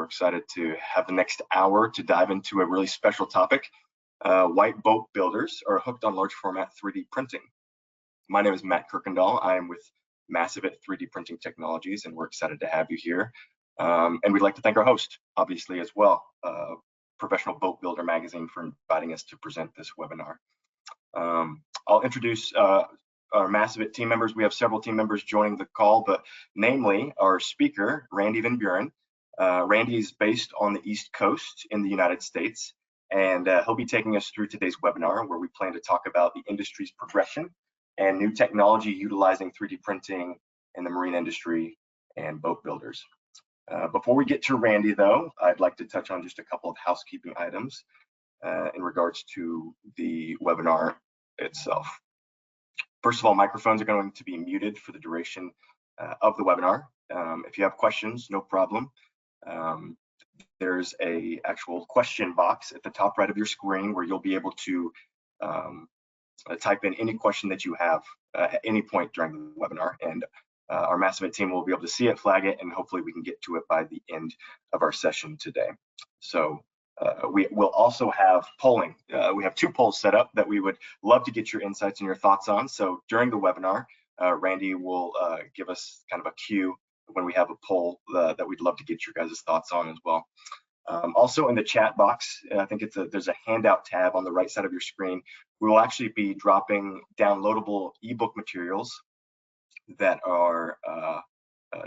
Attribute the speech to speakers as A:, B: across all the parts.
A: we're excited to have the next hour to dive into a really special topic. White boat builders are hooked on large format 3D printing. My name is Matt Kirkendall. I am with Massivit 3D Printing Technologies, and we're excited to have you here. And we'd like to thank our host, obviously, as well, Professional Boat Builder Magazine, for inviting us to present this webinar. I'll introduce our Massivit team members. We have several team members joining the call, but namely our speaker, Randy Van Buren. Randy is based on the East Coast in the United States, and he'll be taking us through today's webinar, where we plan to talk about the industry's progression and new technology utilizing 3D printing in the marine industry and boat builders. Before we get to Randy, though, I'd like to touch on just a couple of housekeeping items in regards to the webinar itself. First of all, microphones are going to be muted for the duration of the webinar. If you have questions, no problem. There's a actual question box at the top right of your screen where you'll be able to type in any question that you have at any point during the webinar, and our Massivit team will be able to see it, flag it, and hopefully we can get to it by the end of our session today. So we will also have polling. We have two polls set up that we would love to get your insights and your thoughts on. So during the webinar, Randy will give us kind of a cue when we have a poll that we'd love to get your guys' thoughts on as well. Also in the chat box, I think there's a handout tab on the right side of your screen. We will actually be dropping downloadable ebook materials that are,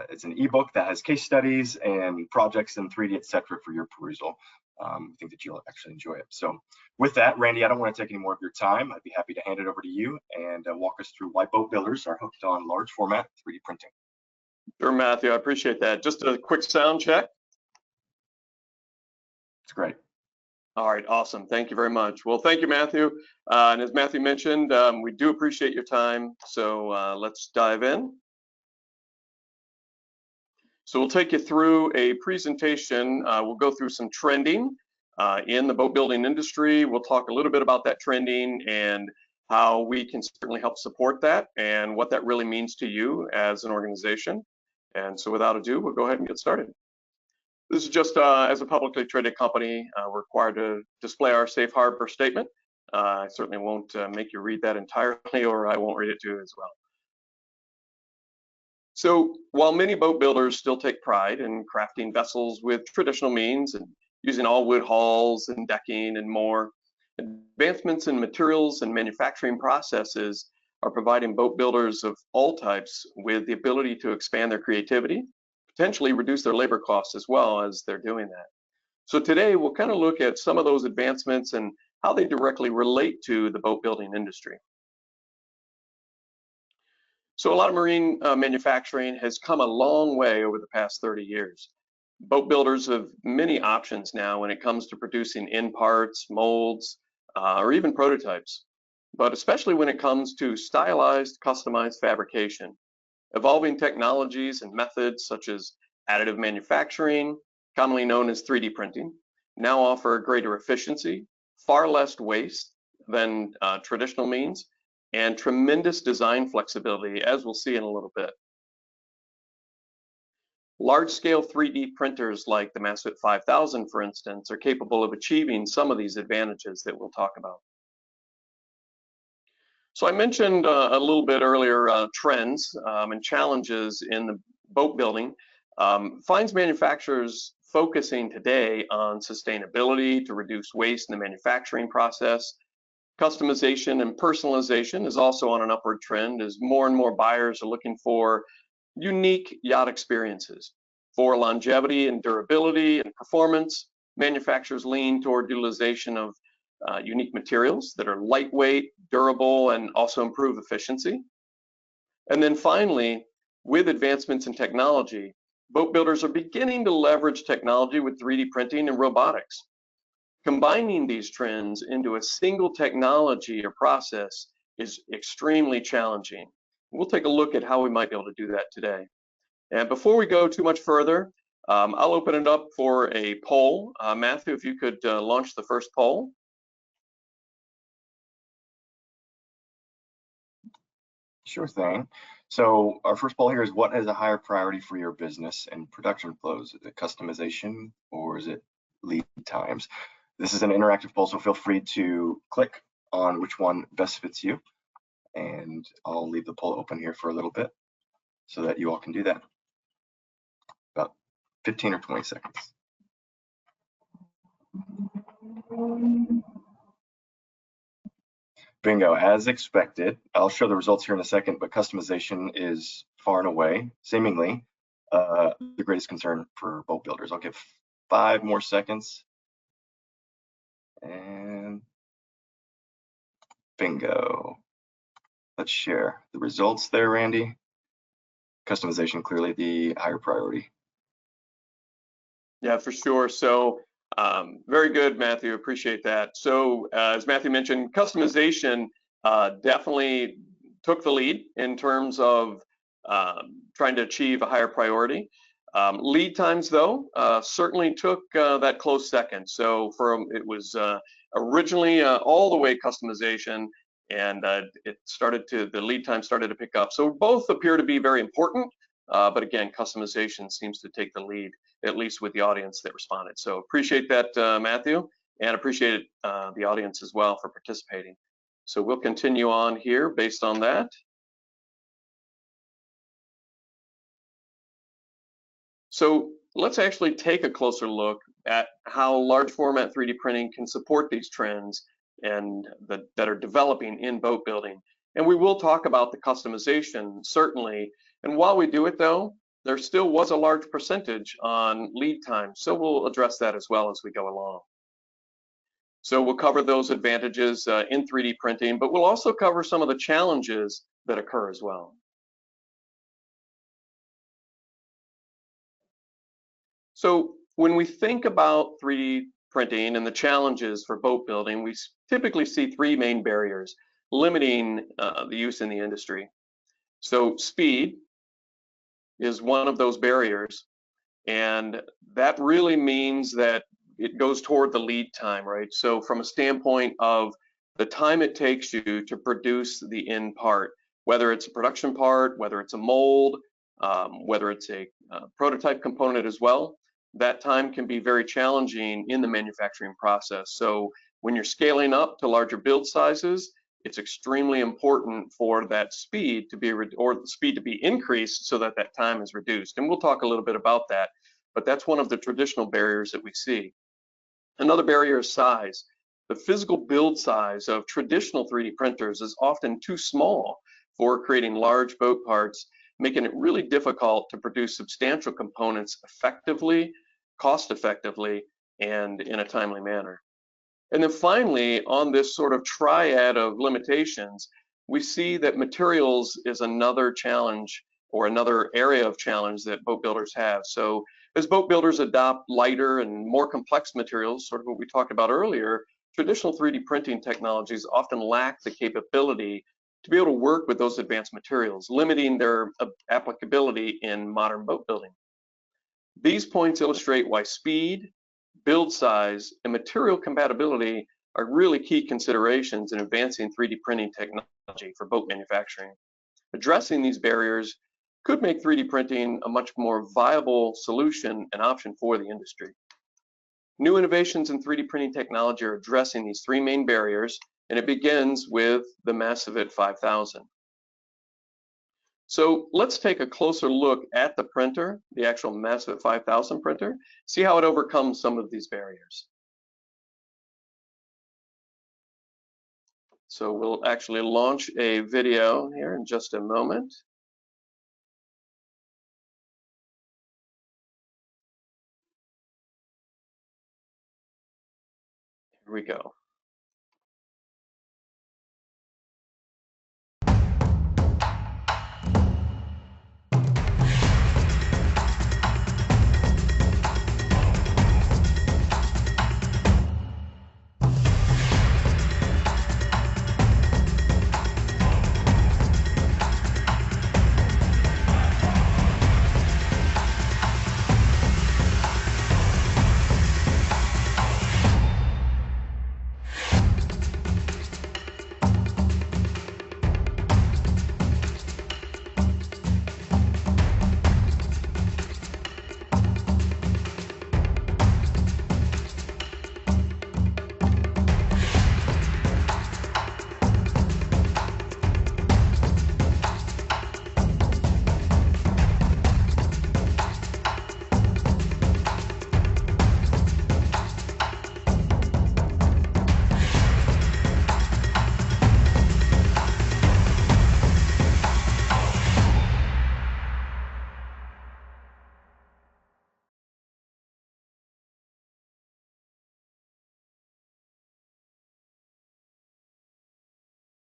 A: it's an ebook that has case studies and projects in 3D, etc. for your perusal. I think that you'll actually enjoy it. So with that, Randy, I don't want to take any more of your time. I'd be happy to hand it over to you and walk us through why boat builders are hooked on large format 3D printing.
B: Sure, Matthew, I appreciate that. Just a quick sound check.
A: It's great.
B: All right, awesome. Thank you very much. Well, thank you, Matthew. And as Matthew mentioned, we do appreciate your time. So let's dive in. So we'll take you through a presentation. We'll go through some trending in the boat building industry. We'll talk a little bit about that trending and how we can certainly help support that and what that really means to you as an organization. And so without ado, we'll go ahead and get started. This is just as a publicly traded company, we're required to display our safe harbor statement. I certainly won't make you read that entirely, or I won't read it to you as well. So while many boat builders still take pride in crafting vessels with traditional means and using all wood hulls and decking and more, advancements in materials and manufacturing processes are providing boat builders of all types with the ability to expand their creativity, potentially reduce their labor costs as well as they're doing that. So today we'll kind of look at some of those advancements and how they directly relate to the boat building industry. So a lot of marine manufacturing has come a long way over the past 30 years. Boat builders have many options now when it comes to producing end parts, molds, or even prototypes, but especially when it comes to stylized, customized fabrication. Evolving technologies and methods such as additive manufacturing, commonly known as 3D printing, now offer greater efficiency, far less waste than traditional means, and tremendous design flexibility, as we'll see in a little bit. Large-scale 3D printers like the Massivit 5000, for instance, are capable of achieving some of these advantages that we'll talk about. So I mentioned a little bit earlier trends and challenges in the boat building. Finds manufacturers focusing today on sustainability to reduce waste in the manufacturing process. Customization and personalization is also on an upward trend as more and more buyers are looking for unique yacht experiences. For longevity and durability and performance, manufacturers lean toward utilization of unique materials that are lightweight, durable, and also improve efficiency. And then finally, with advancements in technology, boat builders are beginning to leverage technology with 3D printing and robotics. Combining these trends into a single technology or process is extremely challenging. We'll take a look at how we might be able to do that today. And before we go too much further, I'll open it up for a poll. Matthew, if you could launch the first poll.
A: Sure thing. So our first poll here is, what is a higher priority for your business and production flows? Is it customization or is it lead times? This is an interactive poll, so feel free to click on which one best fits you. And I'll leave the poll open here for a little bit so that you all can do that. About 15 or 20 seconds. Bingo, as expected. I'll show the results here in a second, but customization is far and away, seemingly, the greatest concern for boat builders. I'll give 5 more seconds. And bingo. Let's share the results there, Randy. Customization, clearly the higher priority.
B: Yeah, for sure. So very good, Matthew. Appreciate that. So as Matthew mentioned, customization definitely took the lead in terms of trying to achieve a higher priority. Lead times, though, certainly took that close second. So it was originally all the way customization, and the lead time started to pick up. So both appear to be very important, but again, customization seems to take the lead, at least with the audience that responded. So appreciate that, Matthew, and appreciate the audience as well for participating. So we'll continue on here based on that. So let's actually take a closer look at how large format 3D printing can support these trends and that are developing in boat building. And we will talk about the customization, certainly. And while we do it, though, there still was a large percentage on lead time. So we'll address that as well as we go along. So we'll cover those advantages in 3D printing, but we'll also cover some of the challenges that occur as well. So when we think about 3D printing and the challenges for boat building, we typically see 3 main barriers limiting the use in the industry. So speed is one of those barriers, and that really means that it goes toward the lead time, right? So from a standpoint of the time it takes you to produce the end part, whether it's a production part, whether it's a mold, whether it's a prototype component as well, that time can be very challenging in the manufacturing process. So when you're scaling up to larger build sizes, it's extremely important for that speed to be increased so that that time is reduced. And we'll talk a little bit about that, but that's one of the traditional barriers that we see. Another barrier is size. The physical build size of traditional 3D printers is often too small for creating large boat parts, making it really difficult to produce substantial components effectively, cost effectively, and in a timely manner. And then finally, on this sort of triad of limitations, we see that materials is another challenge or another area of challenge that boat builders have. So as boat builders adopt lighter and more complex materials, sort of what we talked about earlier, traditional 3D printing technologies often lack the capability to be able to work with those advanced materials, limiting their applicability in modern boat building. These points illustrate why speed, build size, and material compatibility are really key considerations in advancing 3D printing technology for boat manufacturing. Addressing these barriers could make 3D printing a much more viable solution and option for the industry. New innovations in 3D printing technology are addressing these 3 main barriers, and it begins with the Massivit 5000. So let's take a closer look at the printer, the actual Massivit 5000 printer, see how it overcomes some of these barriers. So we'll actually launch a video here in just a moment. Here we go.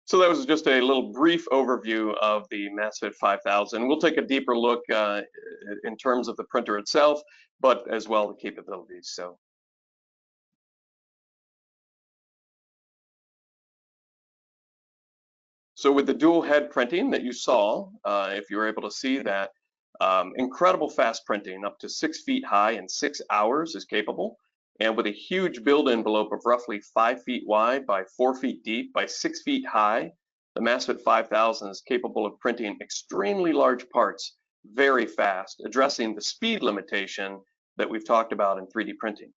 B: So that was just a little brief overview of the Massivit 5000. We'll take a deeper look in terms of the printer itself, but as well the capabilities. So with the dual head printing that you saw, if you were able to see that, incredible fast printing, up to 6 feet high in 6 hours is capable. And with a huge build envelope of roughly 5 feet wide by 4 feet deep by 6 feet high, the Massivit 5000 is capable of printing extremely large parts very fast, addressing the speed limitation that we've talked about in 3D printing.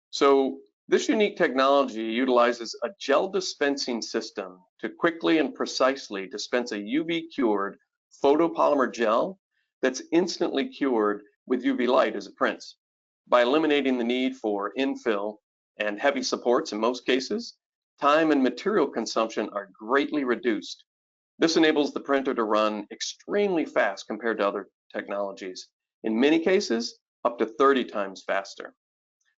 B: So this unique technology utilizes a gel dispensing system to quickly and precisely dispense a UV cured photopolymer gel that's instantly cured with UV light as it prints. By eliminating the need for infill and heavy supports in most cases, time and material consumption are greatly reduced. This enables the printer to run extremely fast compared to other technologies. In many cases, up to 30 times faster.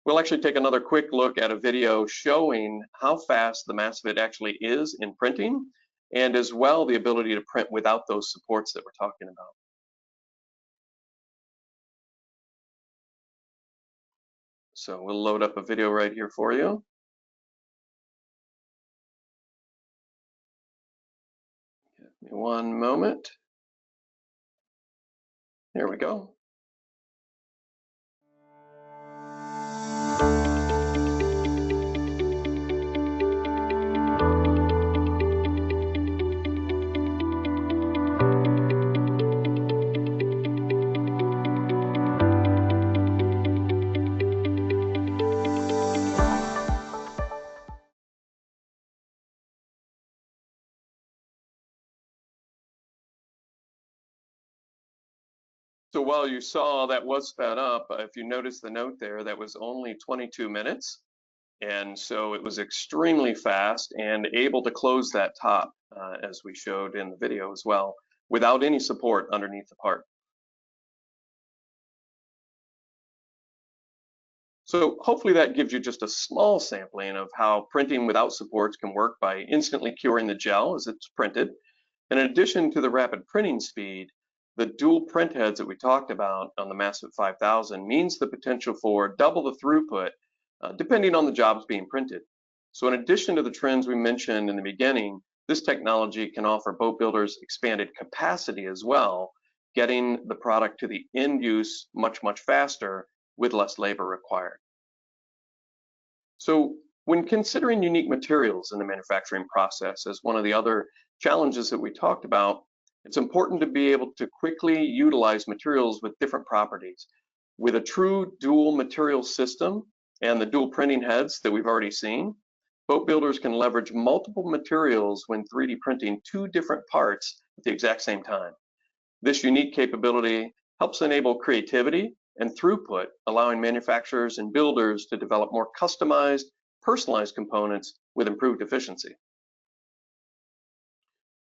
B: We'll actually take another quick look at a video showing how fast the Massivit actually is in printing, and as well the ability to print without those supports that we're talking about. So we'll load up a video right here for you. Give me one moment. Here we go. So while you saw that was sped up, if you notice the note there, that was only 22 minutes. And so it was extremely fast and able to close that top, as we showed in the video as well, without any support underneath the part. So hopefully that gives you just a small sampling of how printing without supports can work by instantly curing the gel as it's printed. And in addition to the rapid printing speed, the dual print heads that we talked about on the Massivit 5000 means the potential for double the throughput depending on the jobs being printed. So in addition to the trends we mentioned in the beginning, this technology can offer boat builders expanded capacity as well, getting the product to the end use much, much faster with less labor required. So when considering unique materials in the manufacturing process as one of the other challenges that we talked about, it's important to be able to quickly utilize materials with different properties. With a true dual material system and the dual printing heads that we've already seen, boat builders can leverage multiple materials when 3D printing 2 different parts at the exact same time. This unique capability helps enable creativity and throughput, allowing manufacturers and builders to develop more customized, personalized components with improved efficiency.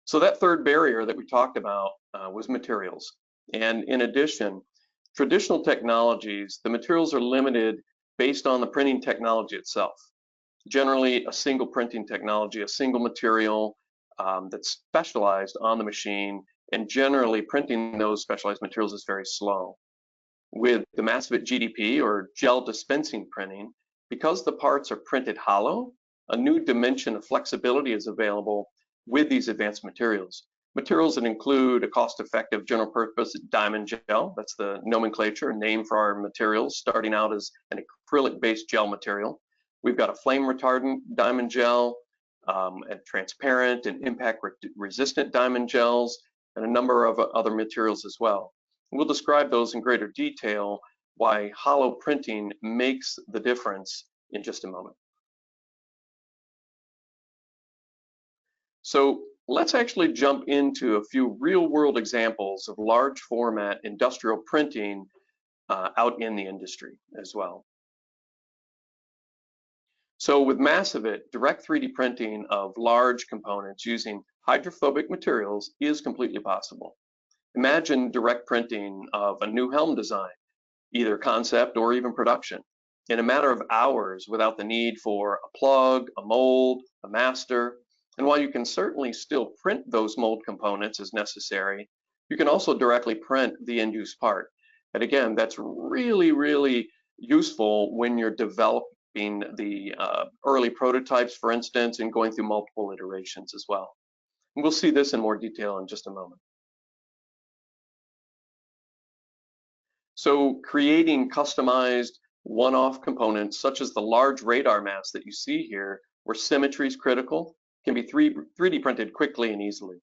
B: So that third barrier that we talked about was materials. And in addition, traditional technologies, the materials are limited based on the printing technology itself. Generally, a single printing technology, a single material that's specialized on the machine, and generally printing those specialized materials is very slow. With the Massivit GDP, or gel dispensing printing, because the parts are printed hollow, a new dimension of flexibility is available with these advanced materials. Materials that include a cost-effective general purpose diamond gel, that's the nomenclature, name for our materials, starting out as an acrylic-based gel material. We've got a flame retardant diamond gel, and transparent and impact resistant diamond gels, and a number of other materials as well. We'll describe those in greater detail, why hollow printing makes the difference, in just a moment. So let's actually jump into a few real-world examples of large format industrial printing out in the industry as well. So with Massivit, direct 3D printing of large components using hydrophobic materials is completely possible. Imagine direct printing of a new helm design, either concept or even production, in a matter of hours without the need for a plug, a mold, a master. And while you can certainly still print those mold components as necessary, you can also directly print the end-use part. And again, that's really useful when you're developing the early prototypes, for instance, and going through multiple iterations as well. And we'll see this in more detail in just a moment. So creating customized one-off components such as the large radar mast that you see here, where symmetry is critical, can be 3D printed quickly and easily.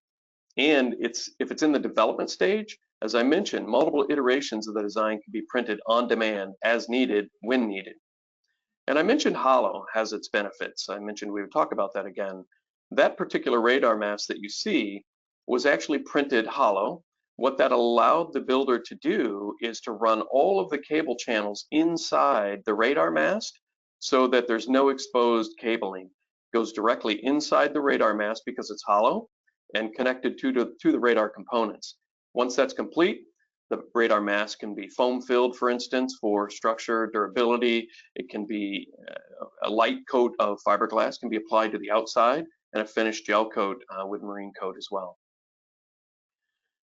B: And if it's in the development stage, as I mentioned, multiple iterations of the design can be printed on demand as needed when needed. And I mentioned hollow has its benefits. I mentioned we would talk about that again. That particular radar mast that you see was actually printed hollow. What that allowed the builder to do is to run all of the cable channels inside the radar mast so that there's no exposed cabling. It goes directly inside the radar mast because it's hollow and connected to the radar components. Once that's complete, the radar mast can be foam filled, for instance, for structure, durability. It can be a light coat of fiberglass can be applied to the outside and a finished gel coat with marine coat as well.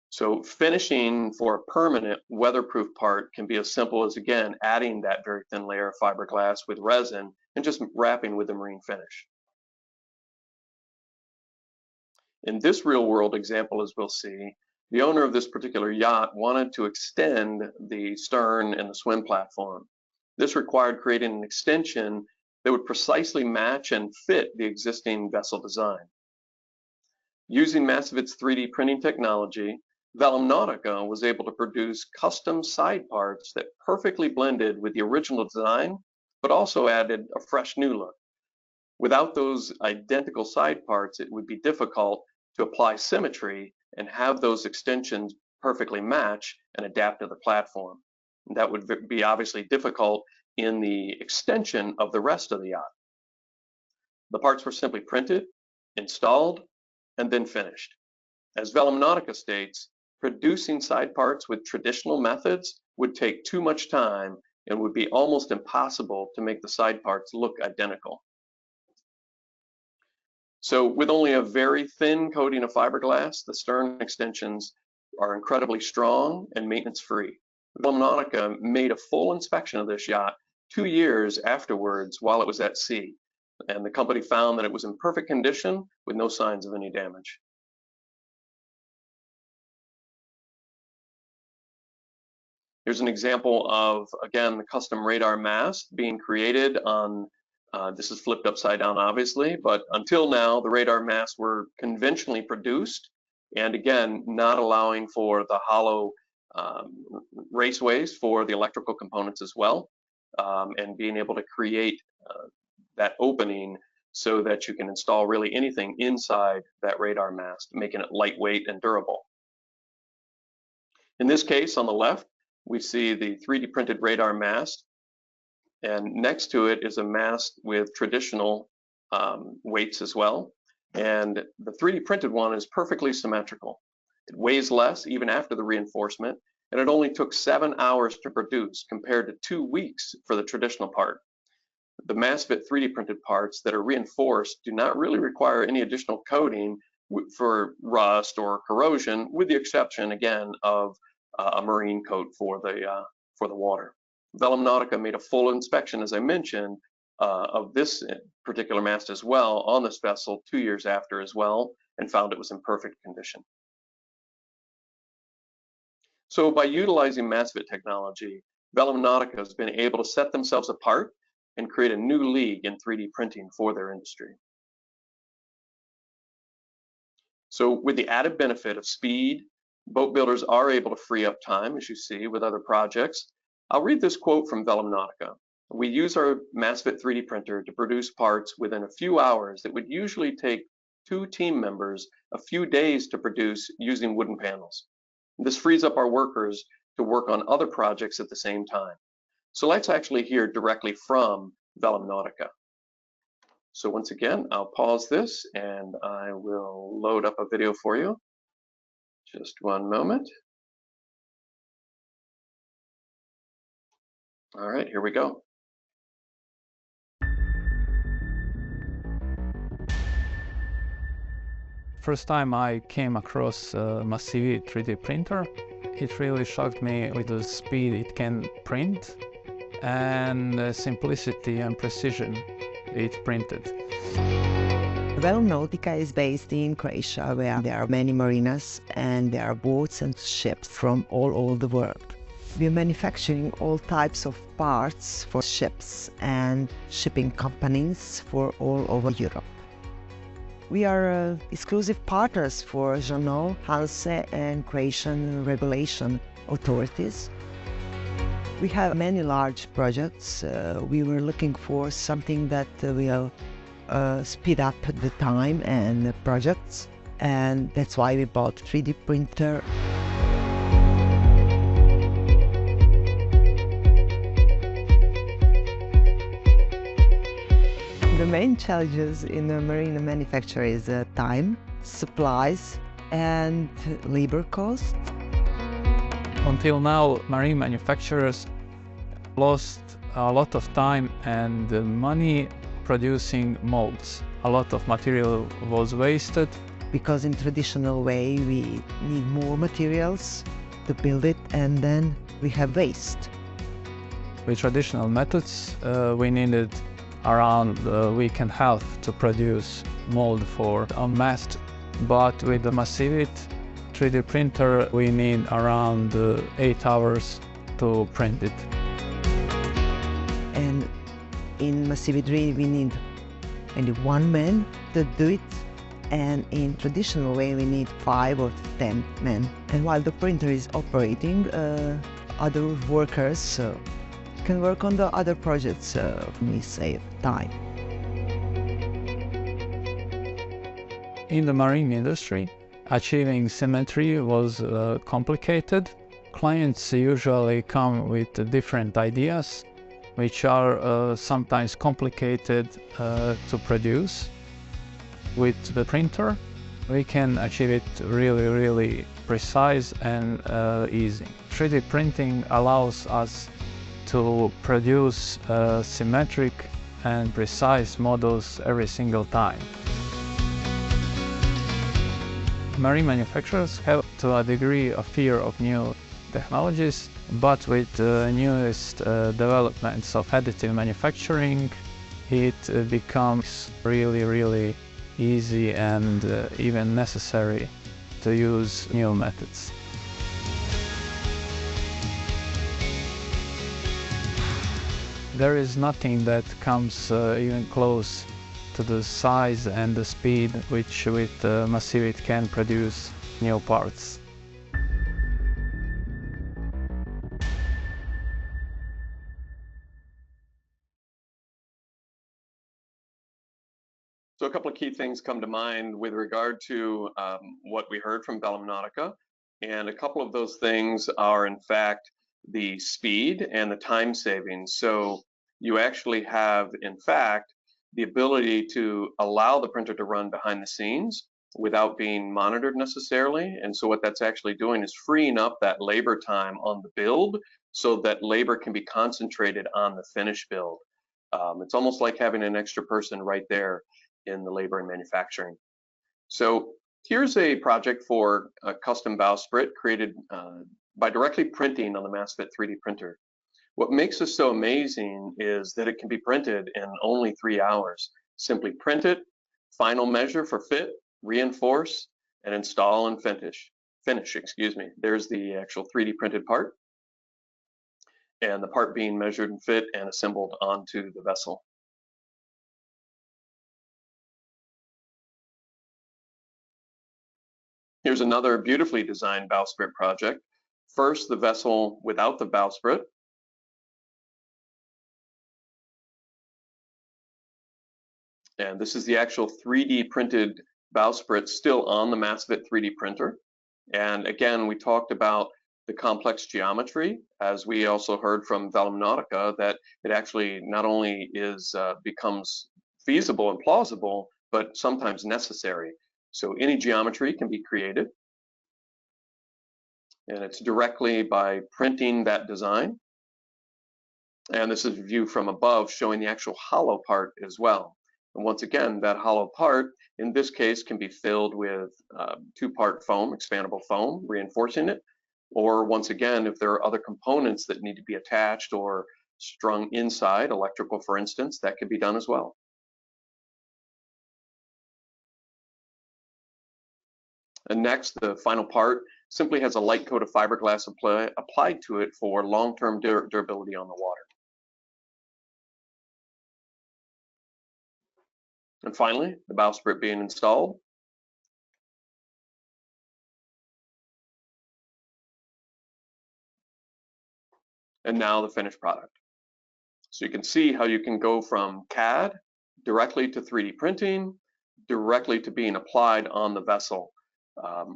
B: So finishing for a permanent weatherproof part can be as simple as, again, adding that very thin layer of fiberglass with resin and just wrapping with the marine finish. In this real world example, as we'll see, the owner of this particular yacht wanted to extend the stern and the swim platform. This required creating an extension that would precisely match and fit the existing vessel design. Using Massivit's 3D printing technology, Nautica was able to produce custom side parts that perfectly blended with the original design, but also added a fresh new look. Without those identical side parts, it would be difficult to apply symmetry and have those extensions perfectly match and adapt to the platform. And that would be obviously difficult in the extension of the rest of the yacht. The parts were simply printed, installed, and then finished. As Nautica states, producing side parts with traditional methods would take too much time and would be almost impossible to make the side parts look identical. So with only a very thin coating of fiberglass, the stern extensions are incredibly strong and maintenance-free. Nautica made a full inspection of this yacht 2 years afterwards while it was at sea, and the company found that it was in perfect condition with no signs of any damage. Here's an example of, again, the custom radar mast being created on this is flipped upside down, obviously, but until now, the radar masts were conventionally produced, and again, not allowing for the hollow raceways for the electrical components as well, and being able to create that opening so that you can install really anything inside that radar mast, making it lightweight and durable. In this case, on the left, we see the 3D printed radar mast, and next to it is a mast with traditional weights as well. And the 3D printed one is perfectly symmetrical. It weighs less even after the reinforcement, and it only took 7 hours to produce compared to 2 weeks for the traditional part. The Massivit 3D printed parts that are reinforced do not really require any additional coating for rust or corrosion, with the exception, again, of a marine coat for the water. Nautica made a full inspection, as I mentioned, of this particular mast as well on this vessel 2 years after as well, and found it was in perfect condition. So by utilizing Massivit technology, Nautica has been able to set themselves apart and create a new league in 3D printing for their industry. So with the added benefit of speed, boat builders are able to free up time, as you see, with other projects. I'll read this quote from Nautica. We use our Massivit 3D printer to produce parts within a few hours that would usually take 2 team members a few days to produce using wooden panels. This frees up our workers to work on other projects at the same time. So let's actually hear directly from Nautica. So once again, I'll pause this and I will load up a video for you. Just one moment. All right, here we go.
C: First time I came across a Massivit 3D printer, it really shocked me with the speed it can print and the simplicity and precision it printed.
D: Nautica is based in Croatia, where there are many marinas and there are boats and ships from all over the world. We are manufacturing all types of parts for ships and shipping companies for all over Europe. We are exclusive partners for Janot, Hanse and Croatian regulation authorities. We have many large projects. We were looking for something that will speed up the time and the projects, and that's why we bought 3D printer. The main challenges in the marine manufacture is time, supplies and labor cost.
C: Until now, marine manufacturers lost a lot of time and money producing molds. A lot of material was wasted.
D: Because in traditional way we need more materials to build it and then we have waste.
C: With traditional methods, we needed around a week and a half to produce mold for a mast, but with the Massivit 3D printer we need around 8 hours to print it.
D: And in Massivit 3 we need only one man to do it, and in traditional way we need 5 or 10 men. And while the printer is operating, other workers can work on the other projects. We save time.
C: In the marine industry, achieving symmetry was complicated. Clients usually come with different ideas, which are sometimes complicated to produce. With the printer, we can achieve it really precise and easy. 3D printing allows us to produce symmetric and precise models every single time. Marine manufacturers have to a degree a fear of new technologies, but with the newest developments of additive manufacturing, it becomes really easy and even necessary to use new methods. There is nothing that comes even close to the size and the speed which with Massivit can produce new parts.
B: So a couple of key things come to mind with regard to what we heard from Nautica, and a couple of those things are in fact the speed and the time savings. So you actually have in fact the ability to allow the printer to run behind the scenes without being monitored necessarily. And so what that's actually doing is freeing up that labor time on the build so that labor can be concentrated on the finished build. It's almost like having an extra person right there in the labor and manufacturing. So here's a project for a custom bowsprit created by directly printing on the Massivit 3D printer. What makes this so amazing is that it can be printed in only 3 hours. Simply print it, final measure for fit, reinforce, and install and finish. There's the actual 3D printed part, and the part being measured and fit and assembled onto the vessel. Here's another beautifully designed bowsprit project. First, the vessel without the bowsprit. And this is the actual 3D printed bowsprit still on the Massivit 3D printer. And again, we talked about the complex geometry, as we also heard from Nautica, that it actually not only is becomes feasible and plausible, but sometimes necessary. So any geometry can be created. And it's directly by printing that design. And this is a view from above showing the actual hollow part as well. And once again, that hollow part, in this case, can be filled with two-part foam, expandable foam, reinforcing it. Or once again, if there are other components that need to be attached or strung inside, electrical for instance, that could be done as well. And next, the final part simply has a light coat of fiberglass applied to it for long-term durability on the water. And finally, the bowsprit being installed. And now the finished product. So you can see how you can go from CAD directly to 3D printing, directly to being applied on the vessel,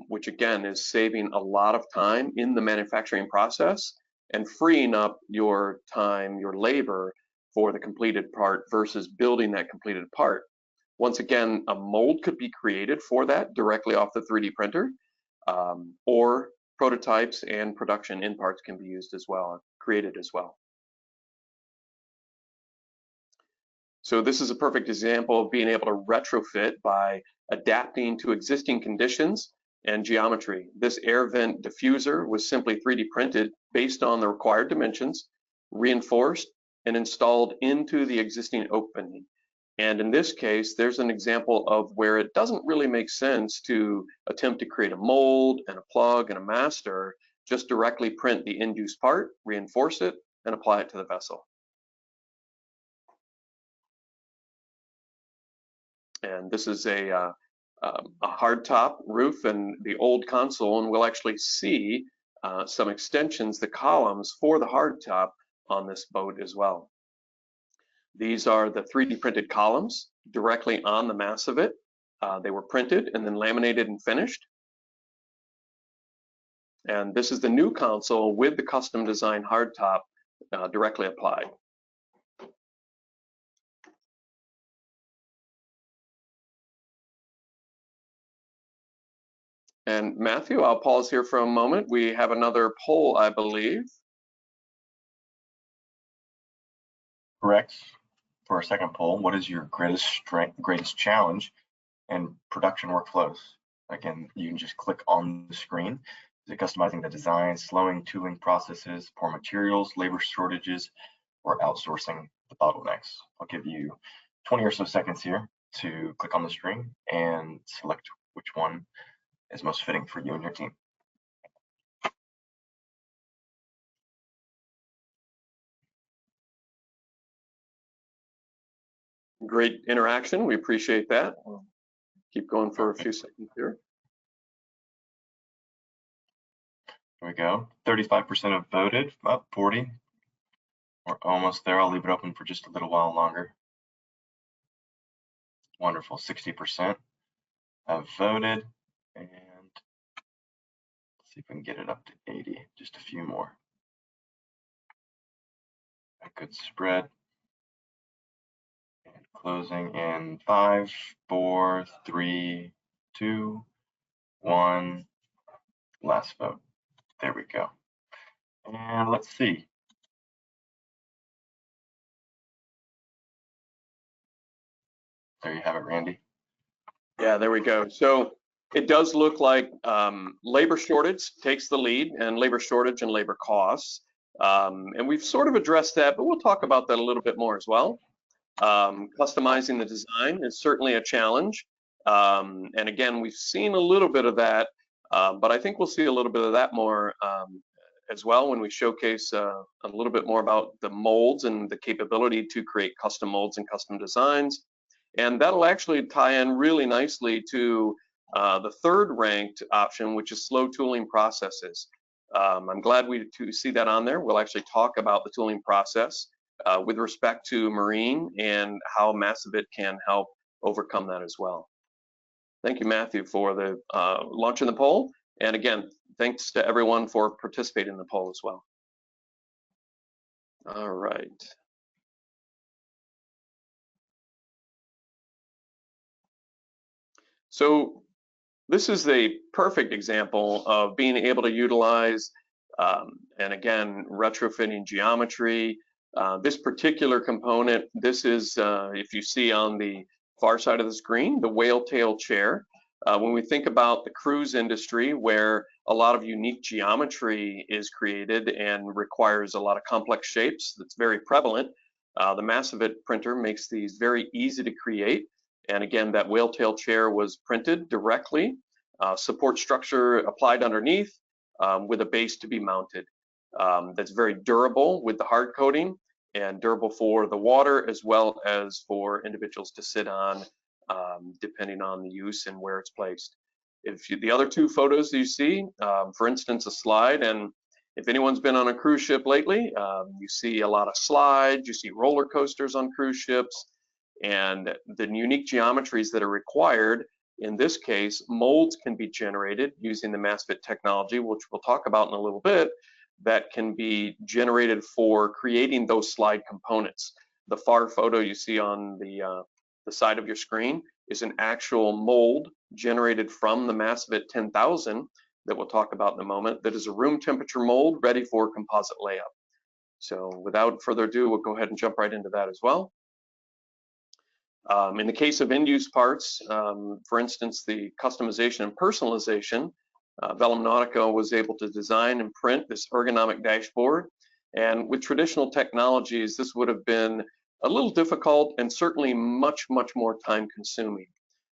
B: which again is saving a lot of time in the manufacturing process and freeing up your time, your labor for the completed part versus building that completed part. Once again, a mold could be created for that directly off the 3D printer, or prototypes and production in parts can be used as well, created as well. So this is a perfect example of being able to retrofit by adapting to existing conditions and geometry. This air vent diffuser was simply 3D printed based on the required dimensions, reinforced and installed into the existing opening. And in this case, there's an example of where it doesn't really make sense to attempt to create a mold and a plug and a master, just directly print the end-use part, reinforce it, and apply it to the vessel. And this is a hardtop roof and the old console, and we'll actually see some extensions, the columns for the hardtop on this boat as well. These are the 3D printed columns directly on the Massivit. They were printed and then laminated and finished. And this is the new console with the custom design hardtop directly applied. And Matthew, I'll pause here for a moment. We have another poll, I believe.
A: Correct. For our second poll, what is your greatest challenge in production workflows? Again, you can just click on the screen. Is it customizing the design, slowing tooling processes, poor materials, labor shortages, or outsourcing the bottlenecks? I'll give you 20 or so seconds here to click on the screen and select which one is most fitting for you and your team.
B: Great interaction. We appreciate that. We'll keep going for a few seconds here.
A: There we go. 35% have voted, about 40. We're almost there. I'll leave it open for just a little while longer. Wonderful. 60% have voted, and let's see if we can get it up to 80. Just a few more. A good spread. And closing in 5, 4, 3, 2, 1. Last vote. There we go. And let's see. There you have it, Randy.
B: Yeah, there we go. So it does look like labor shortage takes the lead, and labor shortage and labor costs. And we've sort of addressed that, but we'll talk about that a little bit more as well. Customizing the design is certainly a challenge. And again, we've seen a little bit of that, but I think we'll see a little bit of that more as well when we showcase a little bit more about the molds and the capability to create custom molds and custom designs. And that'll actually tie in really nicely to the third ranked option, which is slow tooling processes. I'm glad to see that on there. We'll actually talk about the tooling process with respect to marine and how Massivit can help overcome that as well. Thank you, Matthew, for the launching the poll. And again, thanks to everyone for participating in the poll as well. All right. So this is a perfect example of being able to utilize, and again, retrofitting geometry. This particular component, this is, if you see on the far side of the screen, the whale tail chair. When we think about the cruise industry, where a lot of unique geometry is created and requires a lot of complex shapes, that's very prevalent. The Massivit printer makes these very easy to create. And again, that whale tail chair was printed directly, support structure applied underneath with a base to be mounted. That's very durable with the hard coating and durable for the water as well as for individuals to sit on, depending on the use and where it's placed. The other two photos that you see, for instance, a slide, and if anyone's been on a cruise ship lately, you see a lot of slides, you see roller coasters on cruise ships, and the unique geometries that are required. In this case, molds can be generated using the Massivit technology, which we'll talk about in a little bit, that can be generated for creating those slide components. The far photo you see on the side of your screen is an actual mold generated from the Massivit 10,000 that we'll talk about in a moment, that is a room temperature mold ready for composite layup. So without further ado, we'll go ahead and jump right into that as well. In the case of end-use parts, for instance, the customization and personalization, Velum Nautica was able to design and print this ergonomic dashboard. And with traditional technologies, this would have been a little difficult and certainly much, much more time consuming.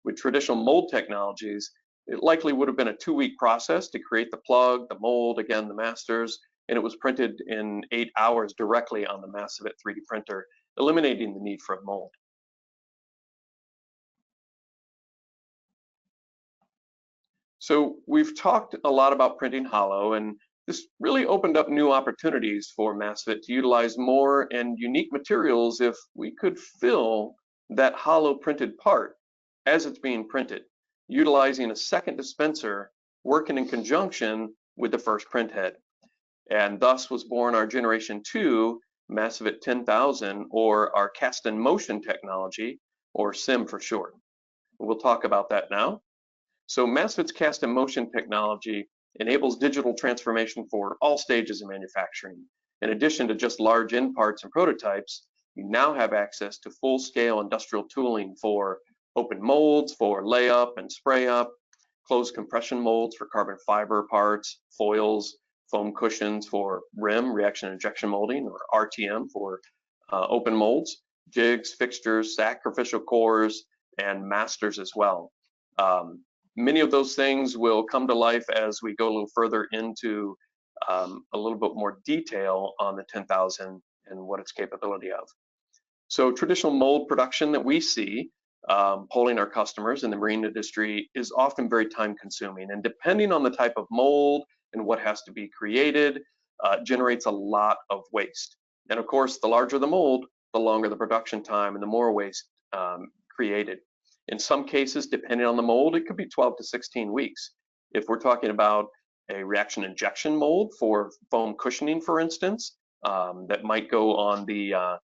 B: With traditional mold technologies, it likely would have been a 2-week process to create the plug, the mold, again, the masters, and it was printed in 8 hours directly on the Massivit 3D printer, eliminating the need for a mold. So we've talked a lot about printing hollow, and this really opened up new opportunities for Massivit to utilize more and unique materials if we could fill that hollow printed part as it's being printed, utilizing a second dispenser working in conjunction with the first print head. And thus was born our Generation 2 Massivit 10,000, or our cast in motion technology, or CIM for short. We'll talk about that now. So Massivit's cast in motion technology enables digital transformation for all stages of manufacturing. In addition to just large end parts and prototypes, you now have access to full-scale industrial tooling for open molds, for layup and spray up, closed compression molds for carbon fiber parts, foils, foam cushions for RIM, reaction injection molding, or RTM for open molds, jigs, fixtures, sacrificial cores, and masters as well. Many of those things will come to life as we go a little further into a little bit more detail on the 10,000 and what its capability of. So traditional mold production that we see polling our customers in the marine industry is often very time consuming, and depending on the type of mold and what has to be created, generates a lot of waste. And of course, the larger the mold, the longer the production time and the more waste created. In some cases, depending on the mold, it could be 12 to 16 weeks. If we're talking about a reaction injection mold for foam cushioning, for instance, that might go on the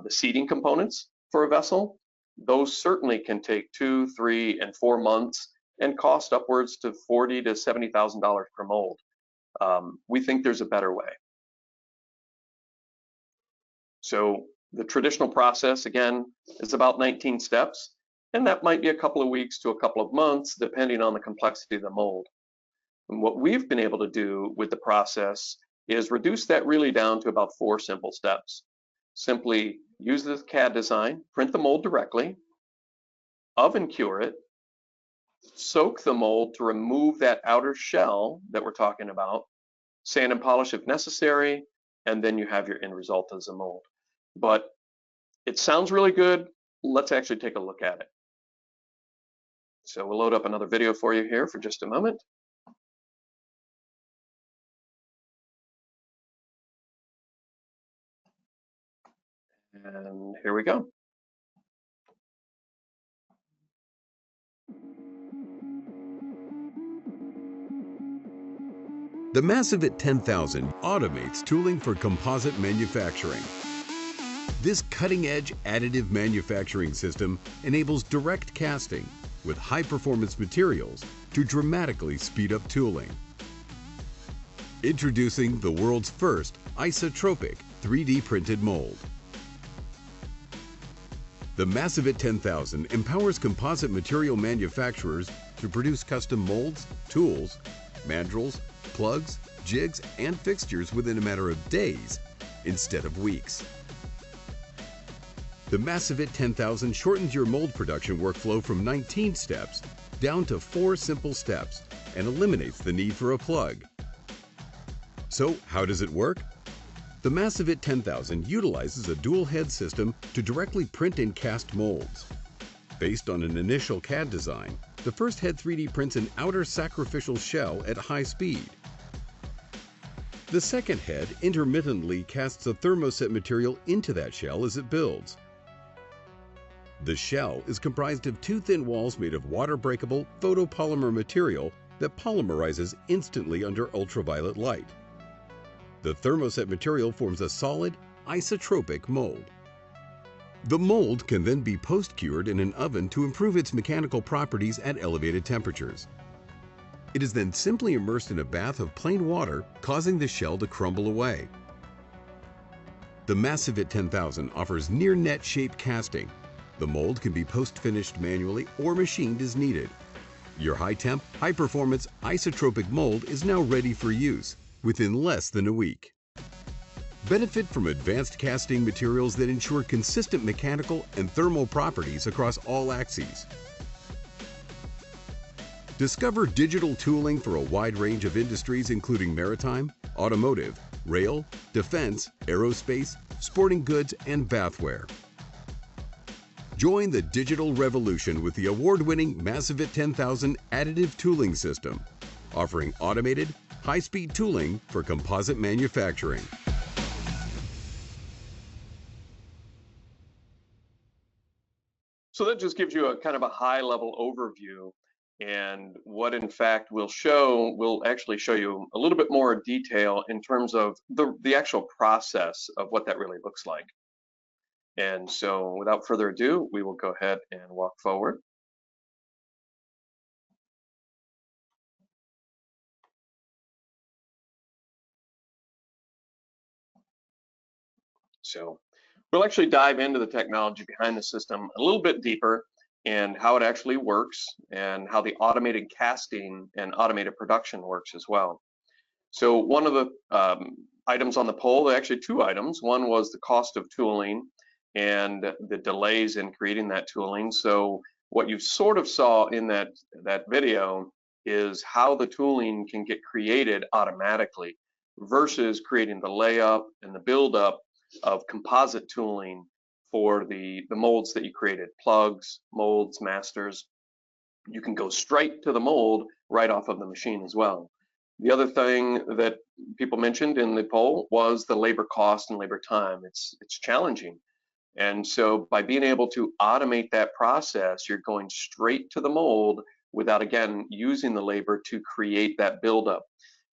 B: seating components for a vessel, those certainly can take 2, 3, and 4 months and cost upwards to $40,000 to $70,000 per mold. We think there's a better way. So the traditional process, again, is about 19 steps. And that might be a couple of weeks to a couple of months, depending on the complexity of the mold. And what we've been able to do with the process is reduce that really down to about 4 simple steps. Simply use the CAD design, print the mold directly, oven cure it, soak the mold to remove that outer shell that we're talking about, sand and polish if necessary, and then you have your end result as a mold. But it sounds really good. Let's actually take a look at it. So we'll load up another video for you here for just a moment. And here we go.
E: The Massivit 10,000 automates tooling for composite manufacturing. This cutting-edge additive manufacturing system enables direct casting with high-performance materials to dramatically speed up tooling. Introducing the world's first isotropic 3D printed mold. The Massivit 10,000 empowers composite material manufacturers to produce custom molds, tools, mandrels, plugs, jigs, and fixtures within a matter of days instead of weeks. The Massivit 10,000 shortens your mold production workflow from 19 steps down to 4 simple steps and eliminates the need for a plug. So, how does it work? The Massivit 10,000 utilizes a dual head system to directly print and cast molds. Based on an initial CAD design, the first head 3D prints an outer sacrificial shell at high speed. The second head intermittently casts a thermoset material into that shell as it builds. The shell is comprised of 2 thin walls made of water-breakable photopolymer material that polymerizes instantly under ultraviolet light. The thermoset material forms a solid, isotropic mold. The mold can then be post-cured in an oven to improve its mechanical properties at elevated temperatures. It is then simply immersed in a bath of plain water, causing the shell to crumble away. The Massivit 10,000 offers near-net shape casting. The mold can be post-finished manually or machined as needed. Your high-temp, high-performance isotropic mold is now ready for use within less than a week. Benefit from advanced casting materials that ensure consistent mechanical and thermal properties across all axes. Discover digital tooling for a wide range of industries including maritime, automotive, rail, defense, aerospace, sporting goods, and bathware. Join the digital revolution with the award-winning Massivit 10,000 additive tooling system, offering automated, high-speed tooling for composite manufacturing.
B: So that just gives you a kind of a high-level overview, and what in fact we'll actually show you a little bit more detail in terms of the actual process of what that really looks like. And so without further ado, we will go ahead and walk forward. So we'll actually dive into the technology behind the system a little bit deeper and how it actually works and how the automated casting and automated production works as well. So one of the items on the poll, actually 2 items. One was the cost of tooling and the delays in creating that tooling. So what you sort of saw in that video is how the tooling can get created automatically versus creating the layup and the buildup of composite tooling for the molds that you created, plugs, molds, masters. You can go straight to the mold right off of the machine as well. The other thing that people mentioned in the poll was the labor cost and labor time. It's challenging. And so by being able to automate that process, you're going straight to the mold without, again, using the labor to create that buildup.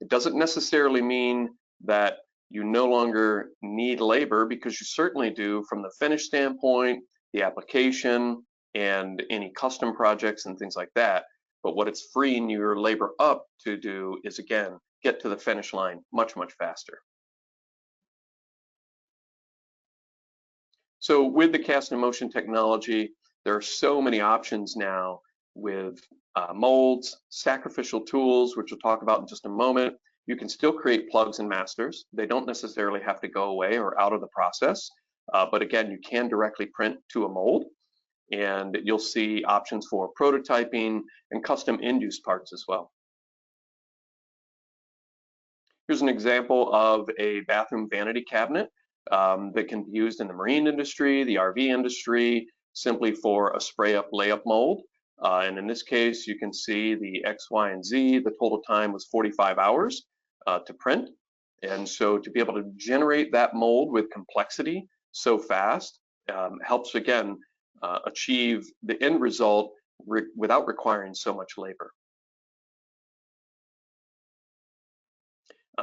B: It doesn't necessarily mean that you no longer need labor, because you certainly do from the finish standpoint, the application, and any custom projects and things like that. But what it's freeing your labor up to do is, again, get to the finish line much, much faster. So with the cast in motion technology, there are so many options now with molds, sacrificial tools, which we'll talk about in just a moment. You can still create plugs and masters. They don't necessarily have to go away or out of the process. But again, you can directly print to a mold, and you'll see options for prototyping and custom end-use parts as well. Here's an example of a bathroom vanity cabinet that can be used in the marine industry, the RV industry, simply for a spray-up layup mold. And in this case, you can see the X, Y, and Z. The total time was 45 hours to print. And so to be able to generate that mold with complexity so fast helps, again, achieve the end result without requiring so much labor.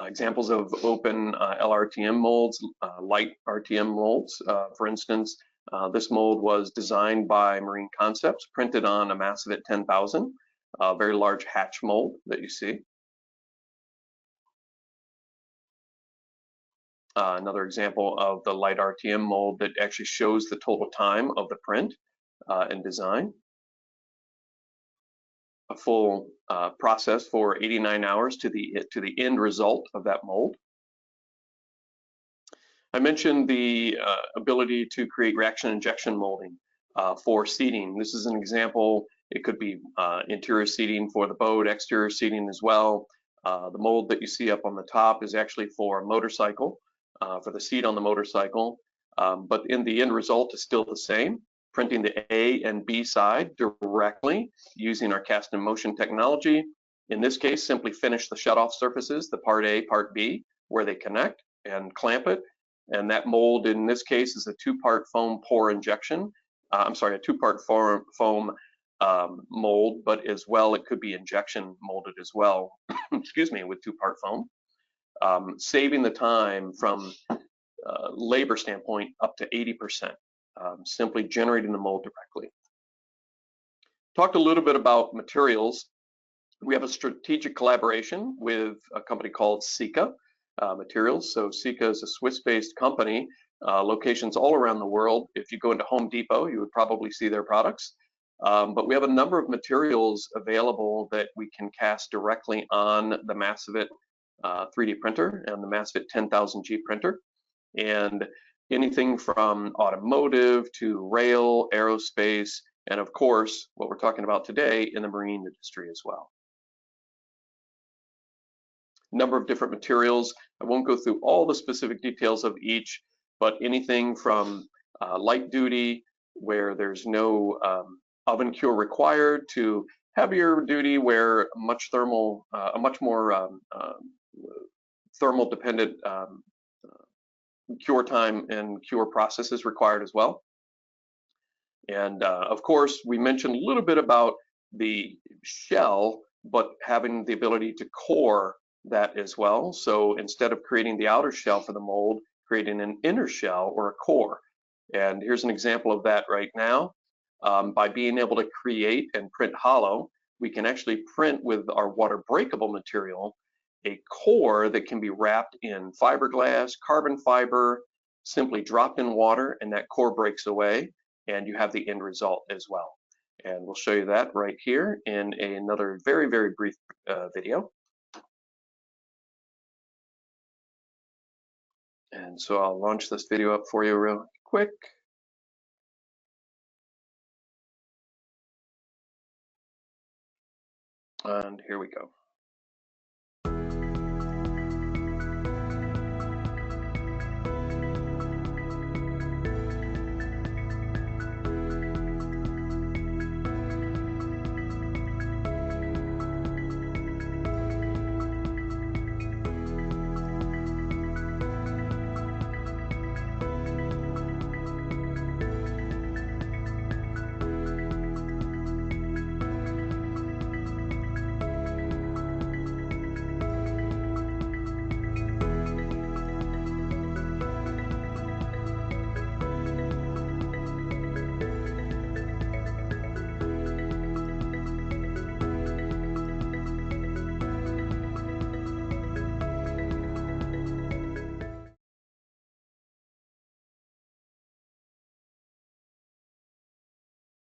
B: Examples of open LRTM molds, light RTM molds. For instance, this mold was designed by Marine Concepts, printed on a Massivit 10,000, a very large hatch mold that you see. Another example of the light RTM mold that actually shows the total time of the print and design. A full process for 89 hours to the end result of that mold. I mentioned the ability to create reaction injection molding for seating. This is an example. It could be interior seating for the boat, exterior seating as well. The mold that you see up on the top is actually for a motorcycle, for the seat on the motorcycle. But in the end result is still the same. Printing the A and B side directly using our cast in motion technology. In this case, simply finish the shutoff surfaces, the part A, part B, where they connect, and clamp it. And that mold in this case is a two-part foam pour injection. I'm sorry, a two-part foam mold, but as well it could be injection molded as well, excuse me, with two-part foam. Saving the time from labor standpoint up to 80%, simply generating the mold directly. Talked a little bit about materials. We have a strategic collaboration with a company called Sika Materials. So Sika is a Swiss-based company, locations all around the world. If you go into Home Depot, you would probably see their products. But we have a number of materials available that we can cast directly on the Massivit 3D printer and the Massivit 10,000G printer. And anything from automotive to rail, aerospace, and of course, what we're talking about today in the marine industry as well. Number of different materials. I won't go through all the specific details of each, but anything from light duty, where there's no oven cure required, to heavier duty, where a much more thermal dependent cure time and cure process is required as well. And of course, we mentioned a little bit about the shell, but having the ability to core that as well. So instead of creating the outer shell for the mold, creating an inner shell or a core. And here's an example of that right now. By being able to create and print hollow, we can actually print with our water breakable material a core that can be wrapped in fiberglass, carbon fiber, simply dropped in water, and that core breaks away, and you have the end result as well. And we'll show you that right here in another very, very brief video. And so I'll launch this video up for you real quick. And here we go.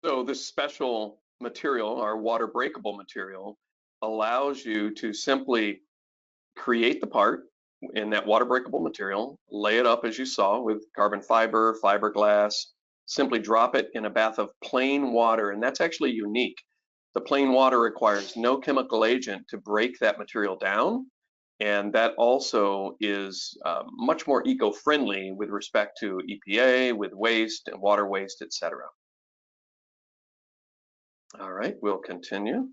B: So this special material, our water breakable material, allows you to simply create the part in that water breakable material, lay it up as you saw with carbon fiber, fiberglass, simply drop it in a bath of plain water, and that's actually unique. The plain water requires no chemical agent to break that material down, and that also is much more eco-friendly with respect to EPA, with waste and water waste, etc. All right, we'll continue.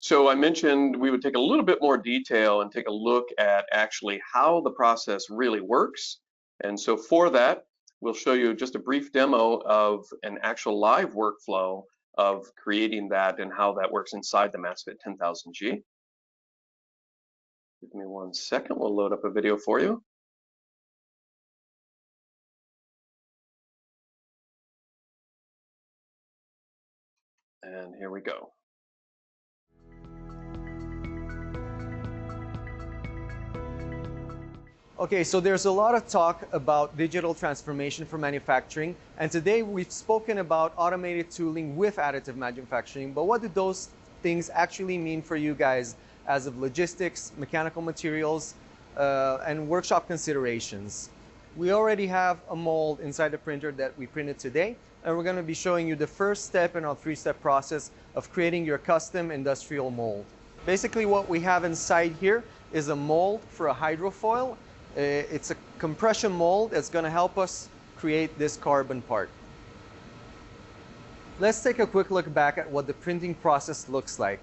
B: So I mentioned we would take a little bit more detail and take a look at actually how the process really works. And so for that, we'll show you just a brief demo of an actual live workflow of creating that and how that works inside the Massivit 10,000G. Give me 1 second, we'll load up a video for you. And here we go.
F: Okay, so there's a lot of talk about digital transformation for manufacturing, and today we've spoken about automated tooling with additive manufacturing, but what do those things actually mean for you guys as of logistics, mechanical materials, and workshop considerations? We already have a mold inside the printer that we printed today, and we're going to be showing you the first step in our three-step process of creating your custom industrial mold. Basically what we have inside here is a mold for a hydrofoil. It's a compression mold that's going to help us create this carbon part. Let's take a quick look back at what the printing process looks like.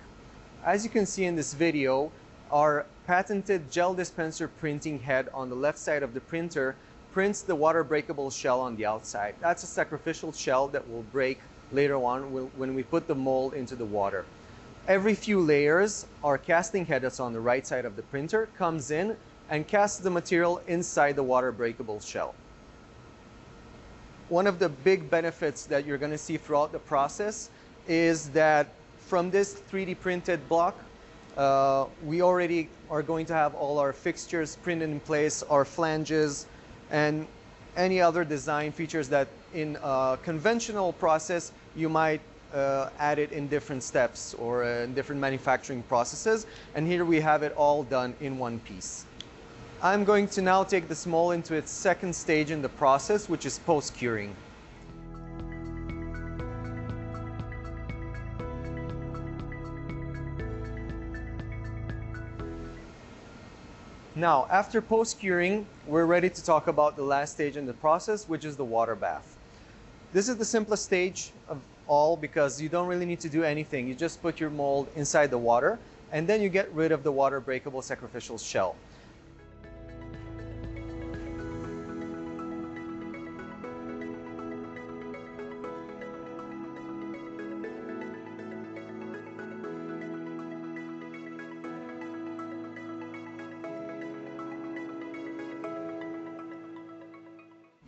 F: As you can see in this video, our patented gel dispenser printing head on the left side of the printer prints the water breakable shell on the outside. That's a sacrificial shell that will break later on when we put the mold into the water. Every few layers, our casting head that's on the right side of the printer comes in and casts the material inside the water breakable shell. One of the big benefits that you're going to see throughout the process is that from this 3D printed block, we already are going to have all our fixtures printed in place, our flanges, and any other design features that in a conventional process you might add it in different steps or in different manufacturing processes. And here we have it all done in one piece. I'm going to now take this mold into its second stage in the process, which is post-curing. Now, after post-curing, we're ready to talk about the last stage in the process, which is the water bath. This is the simplest stage of all because you don't really need to do anything. You just put your mold inside the water, and then you get rid of the water breakable sacrificial shell.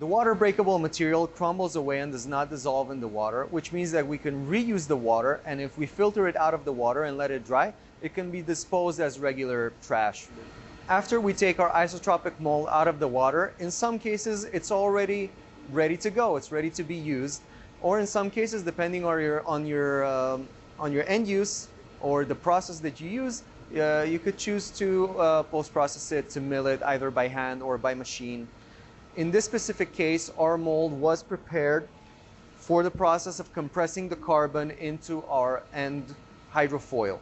F: The water breakable material crumbles away and does not dissolve in the water, which means that we can reuse the water, and if we filter it out of the water and let it dry, it can be disposed as regular trash. After we take our isotropic mold out of the water, in some cases it's already ready to go, it's ready to be used, or in some cases, depending on your end use or the process that you use, you could choose to post-process it, to mill it either by hand or by machine. In this specific case, our mold was prepared for the process of compressing the carbon into our end hydrofoil.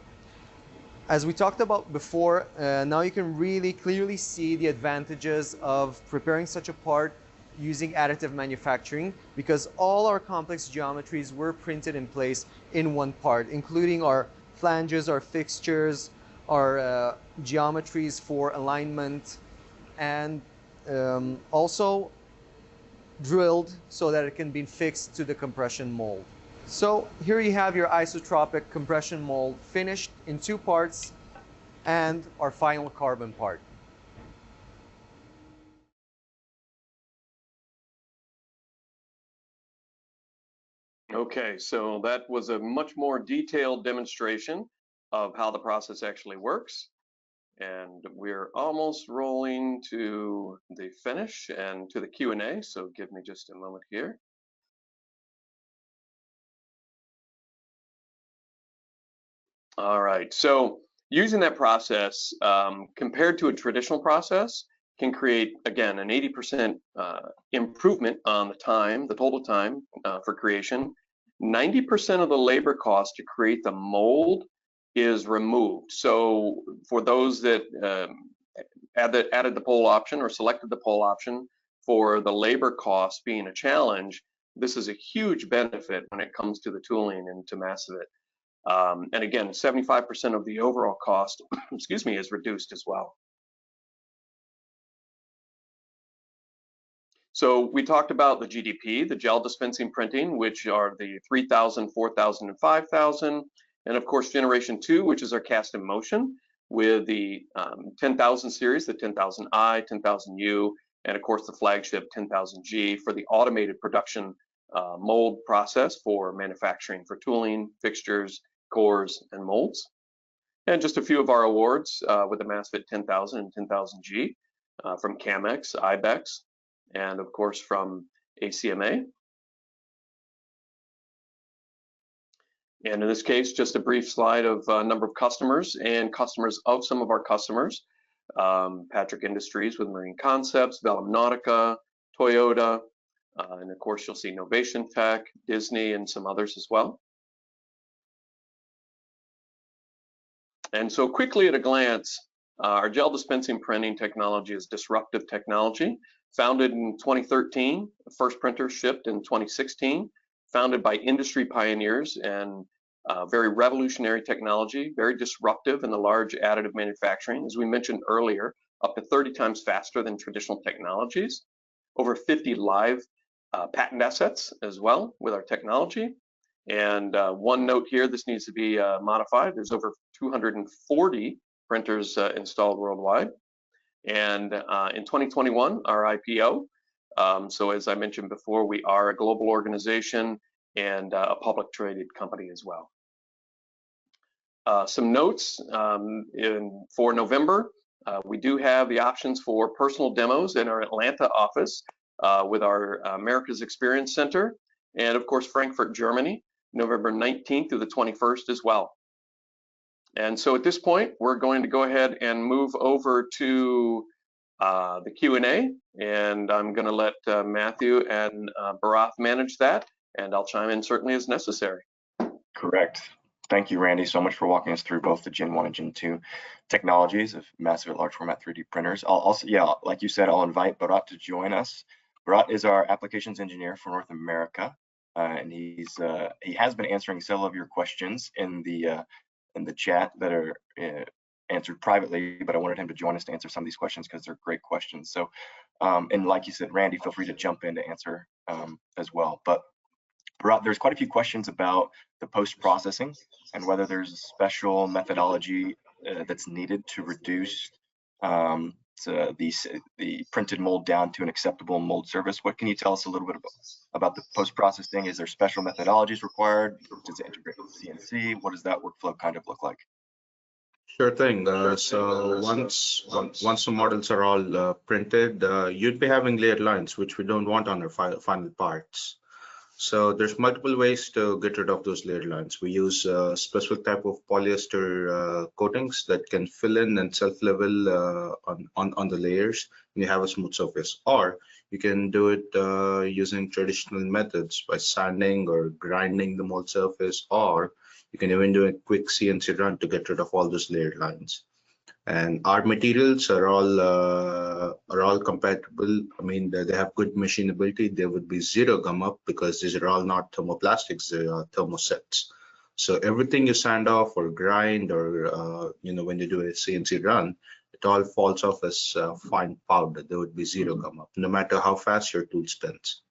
F: As we talked about before, now you can really clearly see the advantages of preparing such a part using additive manufacturing, because all our complex geometries were printed in place in one part, including our flanges, our fixtures, our geometries for alignment, and also drilled so that it can be fixed to the compression mold. So here you have your isotropic compression mold finished in two parts and our final carbon part.
B: Okay, so that was a much more detailed demonstration of how the process actually works. And we're almost rolling to the finish and to the Q&A, so give me just a moment here. All right, so using that process compared to a traditional process can create, again, an 80% improvement on the time, the total time for creation. 90% of the labor cost to create the mold is removed. So for those that added the poll option or selected the poll option for the labor cost being a challenge, this is a huge benefit when it comes to the tooling and to Massivit. And again, 75% of the overall cost, excuse me, is reduced as well. So we talked about the GDP, the gel dispensing printing, which are the 3000, 4000, and 5000. And of course, generation 2, which is our cast in motion with the 10,000 series, the 10,000i, 10,000u, and of course the flagship 10,000g for the automated production mold process for manufacturing for tooling, fixtures, cores, and molds. And just a few of our awards with the Massivit 10,000 and 10,000g. from Camex, IBEX, and of course from ACMA. And in this case, just a brief slide of a number of customers and customers of some of our customers. Patrick Industries with Marine Concepts, Velum Nautica, Toyota, and of course you'll see Novation Tech, Disney, and some others as well. And so quickly at a glance, our gel dispensing printing technology is disruptive technology. Founded in 2013, the first printer shipped in 2016, founded by industry pioneers and very revolutionary technology, very disruptive in the large additive manufacturing. As we mentioned earlier, up to 30 times faster than traditional technologies. Over 50 live patent assets as well with our technology. And one note here, this needs to be modified. There's over 240 printers installed worldwide. And in 2021, our IPO. So as I mentioned before, we are a global organization and a public traded company as well. Some notes for November. We do have the options for personal demos in our Atlanta office with our America's Experience Center, and of course Frankfurt, Germany, November 19th through the 21st as well. And so at this point, we're going to go ahead and move over to the Q&A, and I'm going to let Matthew and Bharath manage that, and I'll chime in certainly as necessary.
A: Correct. Thank you, Randy, so much for walking us through both the Gen 1 and Gen 2 technologies of massive large format 3D printers. I'll also, like you said, I'll invite Bharath to join us. Bharath is our applications engineer for North America, and he has been answering several of your questions in the chat that are answered privately, but I wanted him to join us to answer some of these questions because they're great questions. So, and like you said, Randy, feel free to jump in to answer as well. But Bharath, there's quite a few questions about the post-processing and whether there's a special methodology that's needed to reduce the printed mold down to an acceptable mold surface. What can you tell us a little bit about the post-processing? Is there special methodologies required? Does it integrate with CNC? What does that workflow kind of look like?
G: Sure thing. So once the models are all printed, you'd be having layered lines, which we don't want on our final parts. So there's multiple ways to get rid of those layered lines. We use a specific type of polyester coatings that can fill in and self-level on the layers, and you have a smooth surface. Or you can do it using traditional methods by sanding or grinding the mold surface, or you can even do a quick CNC run to get rid of all those layered lines. And our materials are all compatible. I mean, they have good machinability. There would be zero gum up because these are all not thermoplastics, they are thermosets. So everything you sand off or grind or when you do a CNC run, it all falls off as fine powder. There would be zero gum up, no matter how fast your tool spins.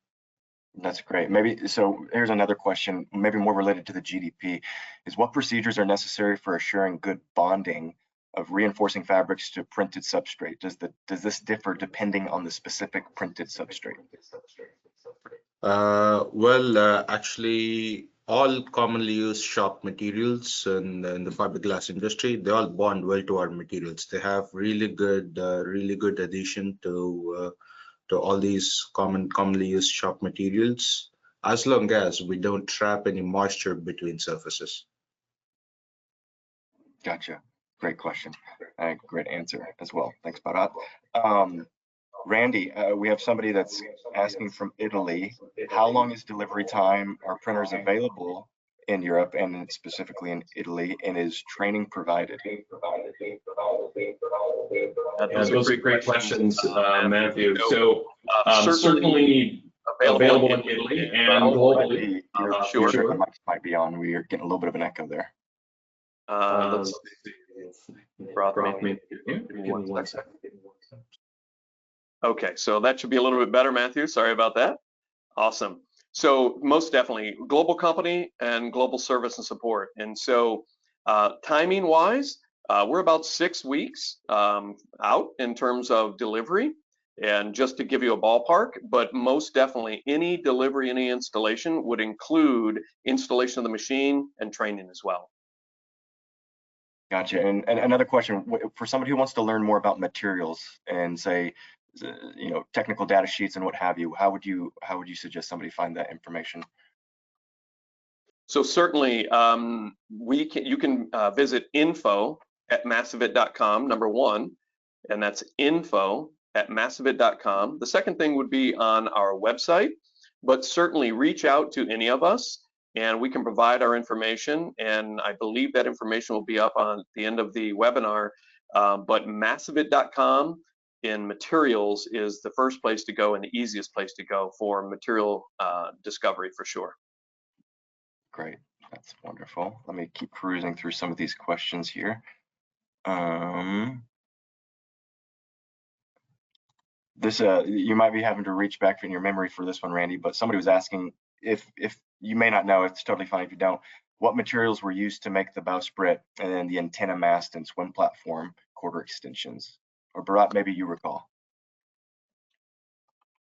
A: That's great. Maybe so. Here's another question, maybe more related to the GDP, is what procedures are necessary for assuring good bonding of reinforcing fabrics to printed substrate? Does this differ depending on the specific printed substrate?
G: Actually, all commonly used shop materials in the fiberglass industry, they all bond well to our materials. They have really good adhesion to all these commonly used shop materials, as long as we don't trap any moisture between surfaces.
A: Gotcha. Great question. Great answer as well. Thanks, Bharath. Randy, we have somebody that's asking from Italy, how long is delivery time? Are printers available in Europe and specifically in Italy, and is training provided?
H: Those are great questions, Matthew. So certainly available in Italy and globally.
A: Sure. The mic might be on. We are getting a little bit of an echo there.
H: Let's see.
B: Okay, so that should be a little bit better, Matthew. Sorry about that. Awesome. So most definitely global company and global service and support. And so timing wise, we're about 6 weeks out in terms of delivery. And just to give you a ballpark, but most definitely any delivery, any installation would include installation of the machine and training as well.
A: Gotcha. And another question for somebody who wants to learn more about materials and say, technical data sheets and what have you, how would you suggest somebody find that information?
B: So certainly, you can visit info@massivit.com, number one, and that's info@massivit.com. The second thing would be on our website, but certainly reach out to any of us and we can provide our information. And I believe that information will be up on the end of the webinar. But massivit.com in materials is the first place to go and the easiest place to go for material discovery for sure.
A: Great, that's wonderful. Let me keep cruising through some of these questions here. This you might be having to reach back in your memory for this one, Randy, but somebody was asking if you may not know, it's totally fine if you don't, what materials were used to make the bowsprit and then the antenna mast and swim platform quarter extensions? Or Bharat, maybe you recall.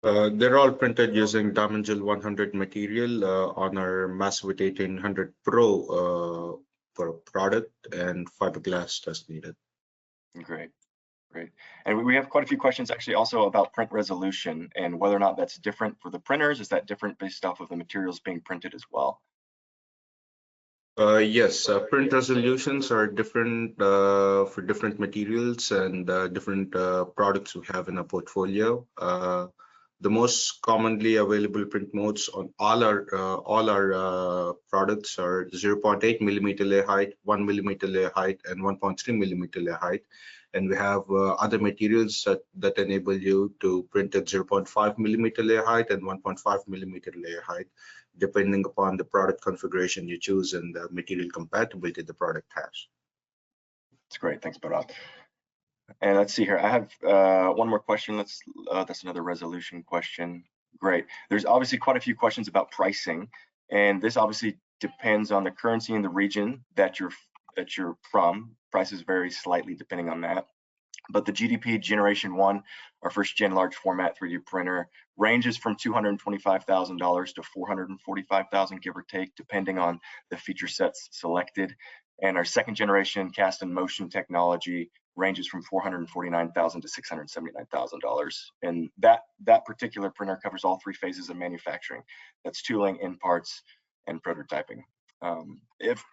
G: They're all printed using Diamond 100 material on our Massivit 1800 Pro product and fiberglass as needed.
A: Great. Great. And we have quite a few questions actually also about print resolution and whether or not that's different for the printers. Is that different based off of the materials being printed as well?
G: Yes, print resolutions are different for different materials and different products we have in our portfolio. The most commonly available print modes on all our products are 0.8 millimeter layer height, 1 millimeter layer height, and 1.3 millimeter layer height. And we have other materials that enable you to print at 0.5 millimeter layer height and 1.5 millimeter layer height, depending upon the product configuration you choose and the material compatibility the product has.
A: That's great. Thanks, Bharat. And let's see here. I have one more question. That's another resolution question. Great. There's obviously quite a few questions about pricing, and this obviously depends on the currency and the region that you're from. Prices vary slightly depending on that. But the GDP Generation 1, our first gen large format 3D printer, ranges from $225,000 to $445,000, give or take, depending on the feature sets selected. And our second generation cast and motion technology ranges from $449,000 to $679,000. And that particular printer covers all three phases of manufacturing. That's tooling, in parts, and prototyping. If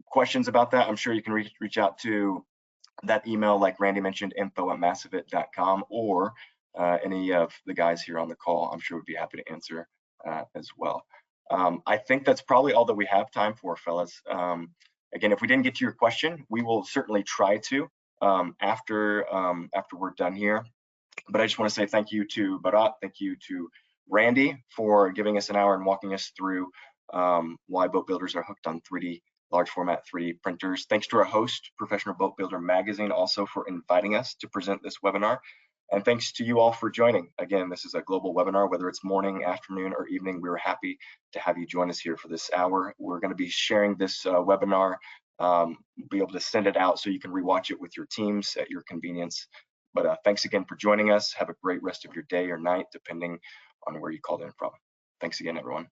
A: questions about that, I'm sure you can reach out to that email, like Randy mentioned, info@massivit.com, or any of the guys here on the call. I'm sure would be happy to answer as well. I think that's probably all that we have time for, fellas. Again, if we didn't get to your question, we will certainly try to after we're done here. But I just want to say thank you to Bharat, thank you to Randy for giving us an hour and walking us through why boat builders are hooked on large format 3D printers. Thanks to our host, Professional Boat Builder Magazine, also for inviting us to present this webinar. And thanks to you all for joining. Again, this is a global webinar, whether it's morning, afternoon, or evening. We were happy to have you join us here for this hour. We're going to be sharing this webinar, be able to send it out so you can rewatch it with your teams at your convenience. But thanks again for joining us. Have a great rest of your day or night, depending on where you called in from. Thanks again, everyone.